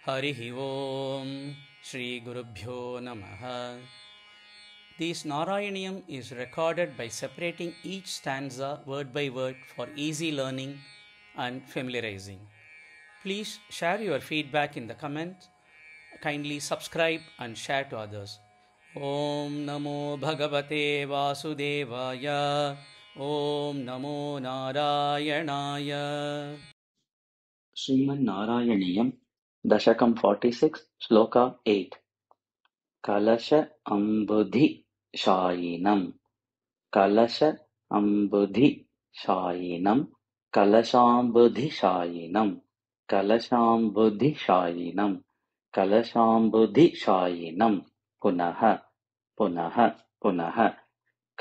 Harihi Om Shri Gurubhyo Namaha. This Narayaniyam is recorded by separating each stanza word by word for easy learning and familiarizing. Please share your feedback in the comments. Kindly subscribe and share to others. Om Namo Bhagavate Vasudevaya. Om Namo Narayanaya. श्रीमन्नारायणीयम् दशकं 46 श्लोक 8 कलश अम्बुधिशायिनम् कलश अम्बुधिशायिनम् कलशाम्बुधिशायिनम् कलशाम्बुधिशायिनम् कलशाम्बुधिशायिनम् पुनः पुनः पुनः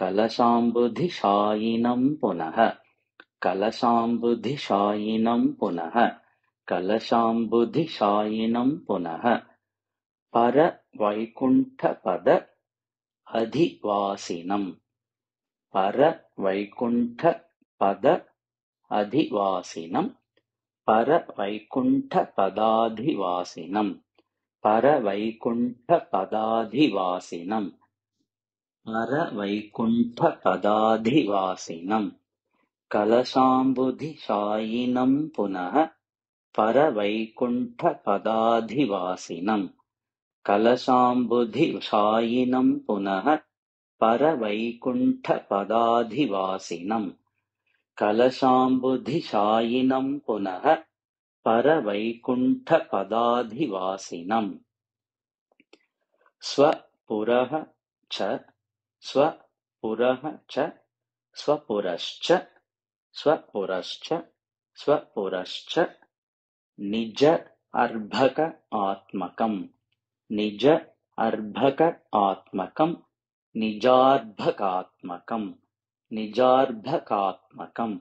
कलशाम्बुधिशायिनम् पुनः कलशाम्बुधिशायिनम् पुनः कलशाम्बुधिशायिनम् पुनः परवैकुण्ठपद अधिवासिनम् परवैकुण्ठपद अधिवासिनम् परवैकुण्ठपदाधिवासिनम् परवैकुण्ठपदाधिवासिनम् परवैकुण्ठपदाधिवासिनम् कलशाम्बुधिशायिनम् पुनः परवैकुण्ठपदाधिवासिनम् कलशाम्बुधिशायिनम् पुनः परवैकुण्ठपदाधिवासिनम् कलशाम्बुधिशायिनम् पुनः परवैकुण्ठपदाधिवासिनम् स्वपुरः च स्वपुरः च स्वपुरश्च स्वपुरश्च स्वपुरश्च निज अर्भक आत्मकम् निज अर्भक आत्मकम् निजार्भकात्मकम् निजार्भकात्मकम्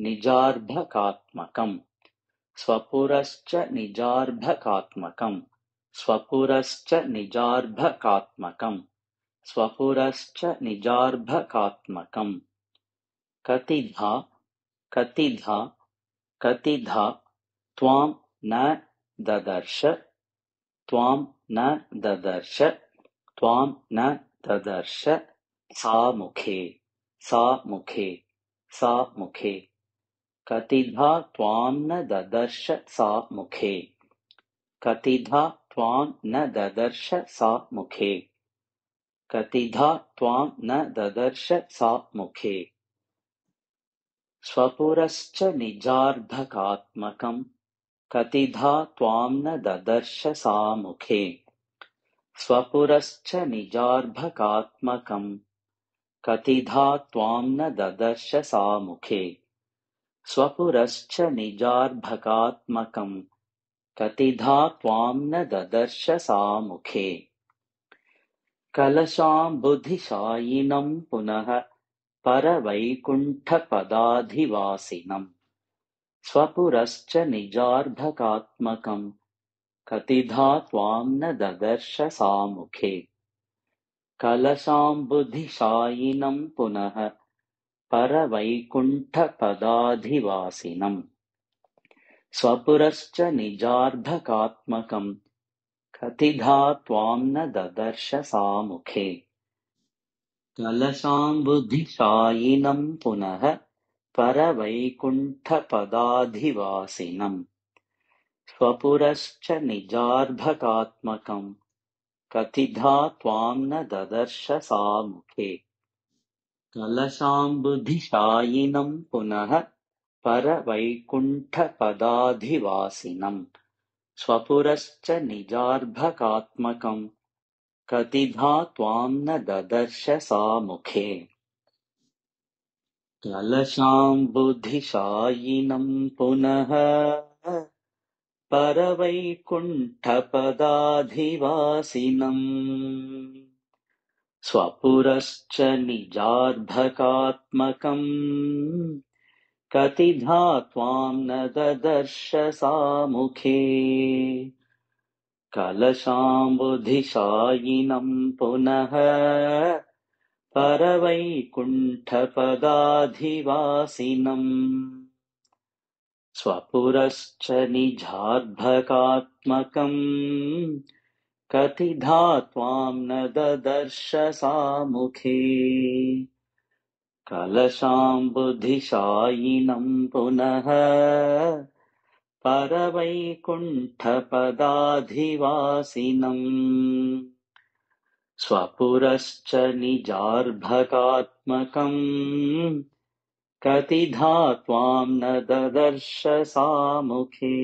निजार्भकात्मकम् स्वपुरश्च निजार्भकात्मकम् स्वपुरश्च निजार्भकात्मकम् स्वपुरश्च निजार्भकात्मकम् कतिधा कतिधा कतिधा त्वां न ददर्श त्वां न ददर्श त्वां न ददर्श सा मुखे सा मुखे सा मुखे कतिधा त्वां न ददर्श सा मुखे कतिधा त्वां न ददर्श सा मुखे कतिधा त्वां न ददर्श सा मुखे स्वपुरश्च निजार्भकात्मकम् कतिधा त्वां न ददर्श सा मुखे स्वपुरश्च निजार्भकात्मकम् कतिधा त्वां न ददर्श सा मुखे स्वपुरश्च निजार्भकात्मकम् कतिधा त्वां न ददर्श सा मुखे कलशाम्बुधिशायिनम् पुनः परवैकुण्ठपदाधिवासिनम् स्वपुरश्च निजार्भकात्मकम् कतिधा त्वां न ददर्श सा मुखे कलशाम्बुधिशायिनम् पुनः परवैकुण्ठपदाधिवासिनम् स्वपुरश्च निजार्भकात्मकम् कतिधा त्वां न ददर्श सा मुखे कलशाम्बुधिशायिनम् पुनः परवैकुण्ठपदाधिवासिनम् स्वपुरश्च निजार्भकात्मकम् कतिधा त्वां न ददर्श सा मुखे कलशाम्बुधिशायिनम् पुनः परवैकुण्ठपदाधिवासिनम् स्वपुरश्च निजार्भकात्मकम् कतिधा त्वां न ददर्श सा मुखे कलशाम्बुधिशायिनम् पुनः परवैकुण्ठपदाधिवासिनम् स्वपुरश्च निजार्भकात्मकम् कतिधा त्वां न ददर्श सा मुखे कलशाम्बुधिशायिनम् पुनः परवैकुण्ठपदाधिवासिनम् स्वपुरश्च निजार्भकात्मकम् कतिधा त्वां न ददर्श सामुखे कलशां बुद्धिशायिनं पुनः परवैकुण्ठपदाधिवासिनम् स्वपुरश्च निजार्भकात्मकम् कतिधा त्वां न ददर्श सामुखे